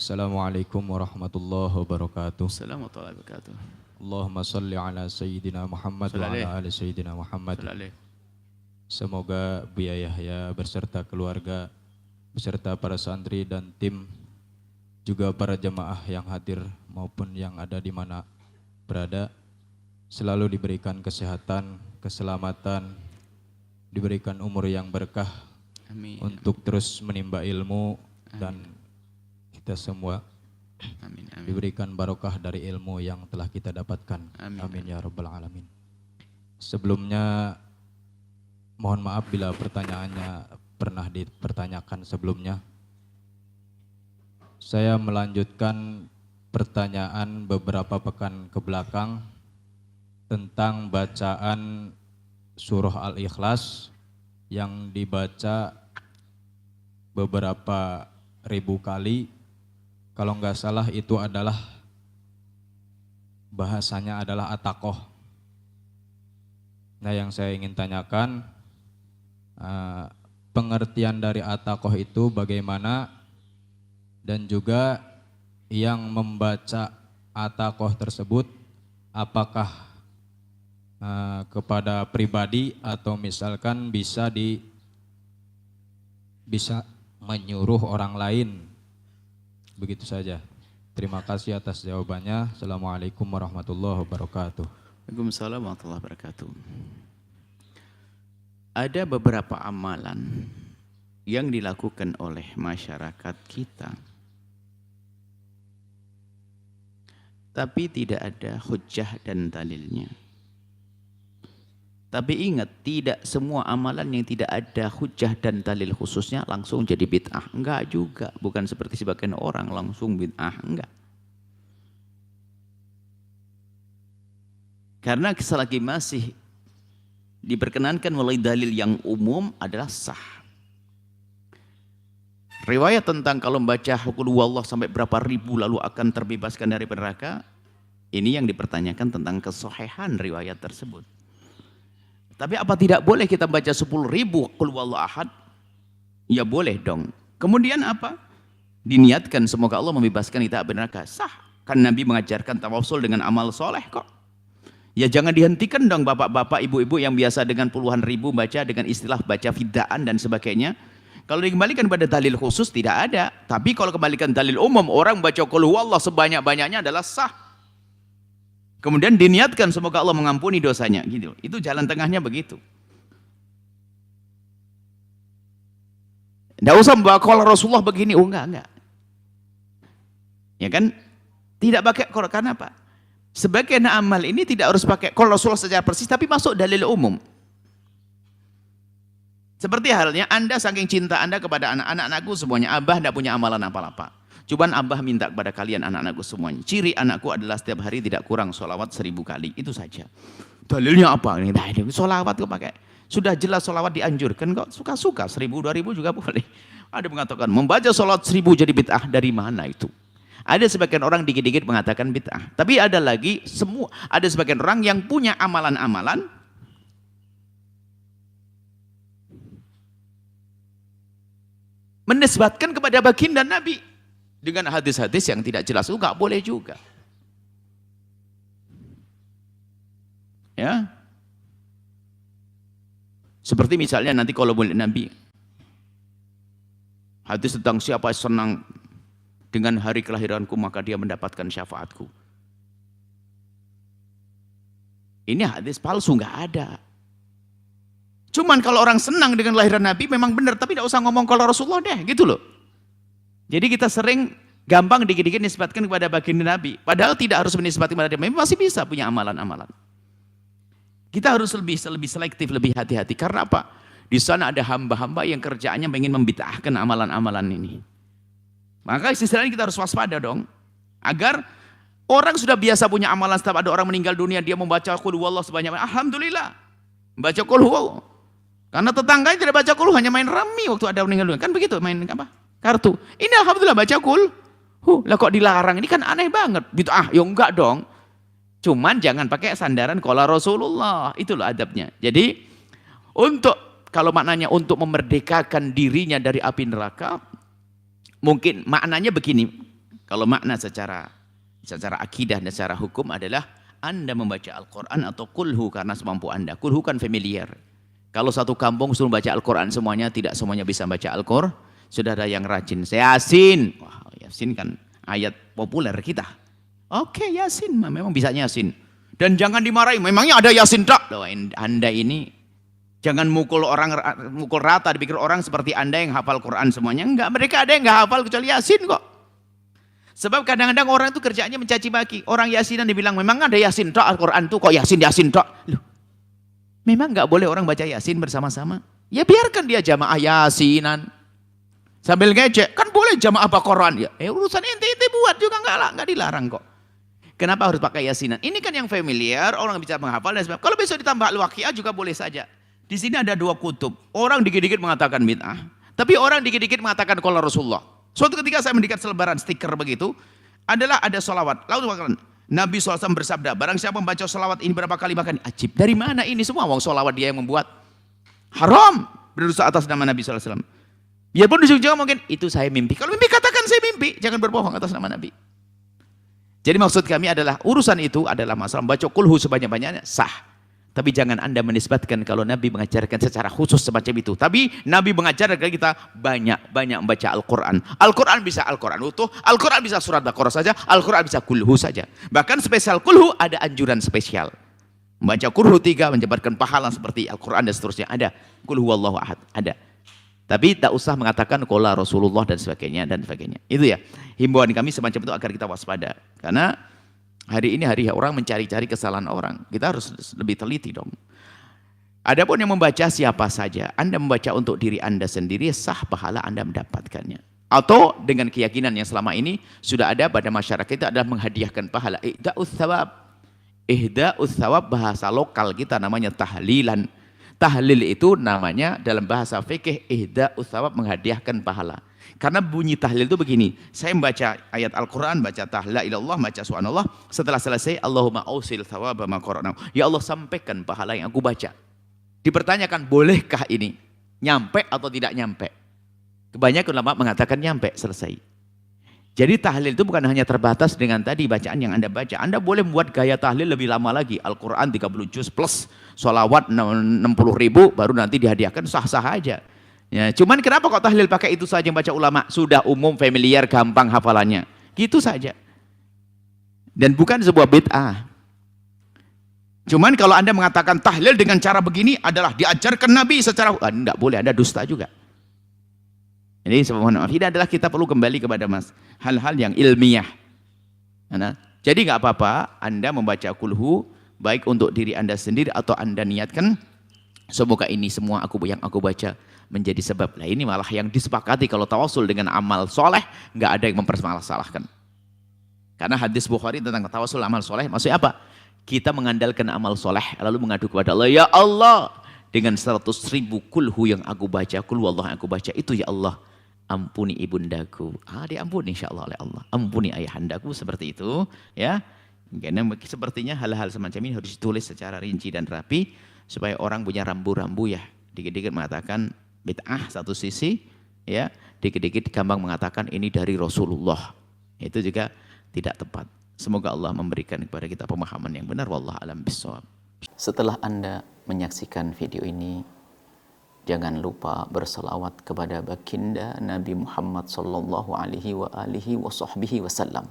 Assalamualaikum warahmatullahi wabarakatuh. Assalamualaikum warahmatullahi wabarakatuh. Allahumma salli ala Sayyidina Muhammad wa ala ali Sayyidina Muhammad. Semoga Buya Yahya beserta keluarga, beserta para santri dan tim, juga para jemaah yang hadir maupun yang ada di mana berada, selalu diberikan kesehatan, keselamatan, diberikan umur yang berkah. Amin. Untuk terus menimba ilmu. Amin. Dan kita semua diberikan barokah dari ilmu yang telah kita dapatkan. Amin ya rabbal alamin. Sebelumnya mohon maaf bila pertanyaannya pernah dipertanyakan sebelumnya. Saya melanjutkan pertanyaan beberapa pekan ke belakang tentang bacaan surah Al-Ikhlas yang dibaca beberapa ribu kali. Kalau nggak salah itu adalah bahasanya adalah at-taqoh. Nah, yang saya ingin tanyakan, pengertian dari at-taqoh itu bagaimana, dan juga yang membaca at-taqoh tersebut apakah kepada pribadi atau misalkan bisa menyuruh orang lain. Begitu saja. Terima kasih atas jawabannya. Assalamualaikum warahmatullahi wabarakatuh. Waalaikumsalam warahmatullahi wabarakatuh. Ada beberapa amalan yang dilakukan oleh masyarakat kita, tapi tidak ada hujjah dan dalilnya. Tapi ingat, tidak semua amalan yang tidak ada hujjah dan dalil khususnya langsung jadi bid'ah. Enggak juga, bukan seperti sebagian orang langsung bid'ah, enggak. Karena selagi masih diperkenankan melalui dalil yang umum adalah sah. Riwayat tentang kalau membaca qul huwallah sampai berapa ribu lalu akan terbebaskan dari neraka, ini yang dipertanyakan tentang kesohihan riwayat tersebut. Tapi apa tidak boleh kita baca 10.000 qul huwallahu ahad? Ya boleh dong. Kemudian apa? Diniatkan semoga Allah membebaskan kita dari neraka. Sah. Kan Nabi mengajarkan tawassul dengan amal soleh kok. Ya jangan dihentikan dong bapak-bapak, ibu-ibu yang biasa dengan puluhan ribu baca dengan istilah baca fidaan dan sebagainya. Kalau dikembalikan pada dalil khusus tidak ada. Tapi kalau kembalikan dalil umum, orang baca qul huwallah sebanyak-banyaknya adalah sah. Kemudian diniatkan semoga Allah mengampuni dosanya, gitu. Itu jalan tengahnya begitu. Tidak usah membawa kalau Rasulullah begini, oh enggak. Ya kan? Tidak pakai kalau karena apa? Sebagian amal ini tidak harus pakai kalau Rasulullah secara persis, tapi masuk dalil umum. Seperti halnya Anda saking cinta Anda kepada anak-anakku semuanya, Abah tidak punya amalan apa-apa. Cobaan Abah minta kepada kalian anak-anakku semuanya. Ciri anakku adalah setiap hari tidak kurang sholawat 1000 kali. Itu saja. Dalilnya apa? Sholawat kok pakai. Sudah jelas sholawat dianjurkan kok. Suka-suka 1000, 2000 juga boleh. Ada mengatakan membaca sholawat 1000 jadi bid'ah. Dari mana itu? Ada sebagian orang dikit-dikit mengatakan bid'ah. Tapi ada lagi ada sebagian orang yang punya amalan-amalan menisbatkan kepada baginda Nabi dengan hadis-hadis yang tidak jelas. Itu nggak boleh juga. Ya, seperti misalnya nanti kalau boleh Nabi hadis tentang siapa senang dengan hari kelahiranku maka dia mendapatkan syafaatku. Ini hadis palsu, nggak ada. Cuman kalau orang senang dengan lahiran Nabi memang benar, tapi tidak usah ngomong kalau Rasulullah deh, gitu loh. Jadi kita sering gampang dikit-dikit nisbatkan kepada baginda Nabi, padahal tidak harus menisbatkan kepada dia, masih bisa punya amalan-amalan. Kita harus lebih selektif, lebih hati-hati. Karena apa? Di sana ada hamba-hamba yang kerjaannya ingin membid'ahkan amalan-amalan ini. Maka istilahnya kita harus waspada dong, agar orang sudah biasa punya amalan. Setiap ada orang meninggal dunia dia membaca qul huwallah sebanyak, alhamdulillah, membaca qul huwallah. Karena tetangganya tidak baca qul, hanya main rami waktu ada meninggal dunia, kan begitu, main apa? Kartu. Ini alhamdulillah baca qul. Lah kok dilarang? Ini kan aneh banget. Bid'ah. Ya enggak dong. Cuman jangan pakai sandaran qala Rasulullah. Itulah adabnya. Jadi kalau maknanya untuk memerdekakan dirinya dari api neraka, mungkin maknanya begini. Kalau makna secara akidah dan secara hukum adalah Anda membaca Al-Quran atau kulhu karena semampu Anda. Kulhu kan familiar. Kalau satu kampung suruh baca Al-Quran semuanya, tidak semuanya bisa baca Al-Quran. Sudah ada yang rajin. Yasin. Wah, Yasin kan ayat populer kita. Oke, Yasin. Memang bisa Yasin. Dan jangan dimarahi. Memangnya ada Yasin tak? Loh, Anda ini jangan mukul rata, dipikir orang seperti Anda yang hafal Quran semuanya. Enggak, mereka ada yang enggak hafal kecuali Yasin kok. Sebab kadang-kadang orang itu kerjaannya mencaci maki. Orang Yasinan dibilang, memang ada Yasin tak Al-Quran itu kok Yasin tak? Loh, memang enggak boleh orang baca Yasin bersama-sama? Ya biarkan dia jamaah Yasinan. Sambil ngejek, kan boleh jamaah Quran. Ya, urusan ente buat juga enggak dilarang kok. Kenapa harus pakai Yasinan? Ini kan yang familiar, orang bisa menghafal dan sebagainya. Kalau besok ditambah Al-Waqiah juga boleh saja. Di sini ada dua kutub. Orang dikit-dikit mengatakan bid'ah, tapi orang dikit-dikit mengatakan qala Rasulullah. Suatu ketika saya mendikat selebaran stiker begitu, adalah ada sholawat. Lalu Nabi SAW bersabda, barang siapa membaca sholawat ini berapa kali makan? Ajib, dari mana ini semua? Wong sholawat dia yang membuat. Haram, berdosa atas nama Nabi SAW. Biarpun ujung-ujungnya mungkin, itu saya mimpi. Kalau mimpi katakan saya mimpi, jangan berbohong atas nama Nabi. Jadi maksud kami adalah, urusan itu adalah masalah membaca kulhu sebanyak-banyaknya, sah. Tapi jangan Anda menisbatkan kalau Nabi mengajarkan secara khusus semacam itu. Tapi Nabi mengajarkan kita banyak-banyak membaca Al-Quran. Al-Quran bisa Al-Quran utuh, Al-Quran bisa surat Baqarah saja, Al-Quran bisa kulhu saja. Bahkan spesial kulhu ada anjuran spesial. Membaca kulhu 3 menyebabkan pahala seperti Al-Quran dan seterusnya. Ada. Kulhu wallahu ahad. Ada. Tapi tak usah mengatakan qala Rasulullah dan sebagainya. Itu ya. Himbauan kami semacam itu agar kita waspada. Karena hari ini hari orang mencari-cari kesalahan orang. Kita harus lebih teliti dong. Adapun yang membaca siapa saja. Anda membaca untuk diri Anda sendiri, sah pahala Anda mendapatkannya. Atau dengan keyakinan yang selama ini sudah ada pada masyarakat itu adalah menghadiahkan pahala. Ihda'us thawab. Ihda'us thawab bahasa lokal kita namanya tahlilan. Tahlil itu namanya dalam bahasa fikih ihda'us thawab, menghadiahkan pahala. Karena bunyi tahlil itu begini, saya membaca ayat Al-Quran, baca tahla ilallah, baca subhanallah, setelah selesai, Allahumma ausil thawaba ma qara'na. Ya Allah, sampaikan pahala yang aku baca. Dipertanyakan, bolehkah ini? Nyampe atau tidak nyampe? Kebanyakan ulama mengatakan nyampe, selesai. Jadi tahlil itu bukan hanya terbatas dengan tadi bacaan yang Anda baca. Anda boleh membuat gaya tahlil lebih lama lagi. Al-Quran 30 juz plus sholawat 60.000 baru nanti dihadiahkan, sah-sah aja. Ya, cuman kenapa kok tahlil pakai itu saja yang baca ulama? Sudah umum, familiar, gampang hafalannya. Gitu saja. Dan bukan sebuah bid'ah. Cuman kalau Anda mengatakan tahlil dengan cara begini adalah diajarkan Nabi secara... Enggak boleh, Anda dusta juga. Jadi mohon maaf, ini adalah kita perlu kembali kepada hal-hal yang ilmiah. Jadi nggak apa-apa Anda membaca kulhu, baik untuk diri Anda sendiri atau Anda niatkan, semoga ini semua yang aku baca menjadi sebab. Nah ini malah yang disepakati kalau tawasul dengan amal soleh, nggak ada yang mempermasalahkan. Karena hadis Bukhari tentang tawasul amal soleh, maksudnya apa? Kita mengandalkan amal soleh, lalu mengadu kepada Allah, ya Allah, dengan 100.000 kulhu yang aku baca, kulhu Allah yang aku baca, itu ya Allah, ampuni ibundaku. Diampuni insya Allah oleh Allah. Ampuni ayahandaku, seperti itu. Ya, karena sepertinya hal-hal semacam ini harus ditulis secara rinci dan rapi, supaya orang punya rambu-rambu ya. Dikit-dikit mengatakan bid'ah satu sisi, ya, dikit-dikit gampang mengatakan ini dari Rasulullah. Itu juga tidak tepat. Semoga Allah memberikan kepada kita pemahaman yang benar. Wallahu a'lam bishawab. Setelah Anda menyaksikan video ini, jangan lupa berselawat kepada baginda Nabi Muhammad sallallahu alaihi wa alihi wa sahbihi wasallam.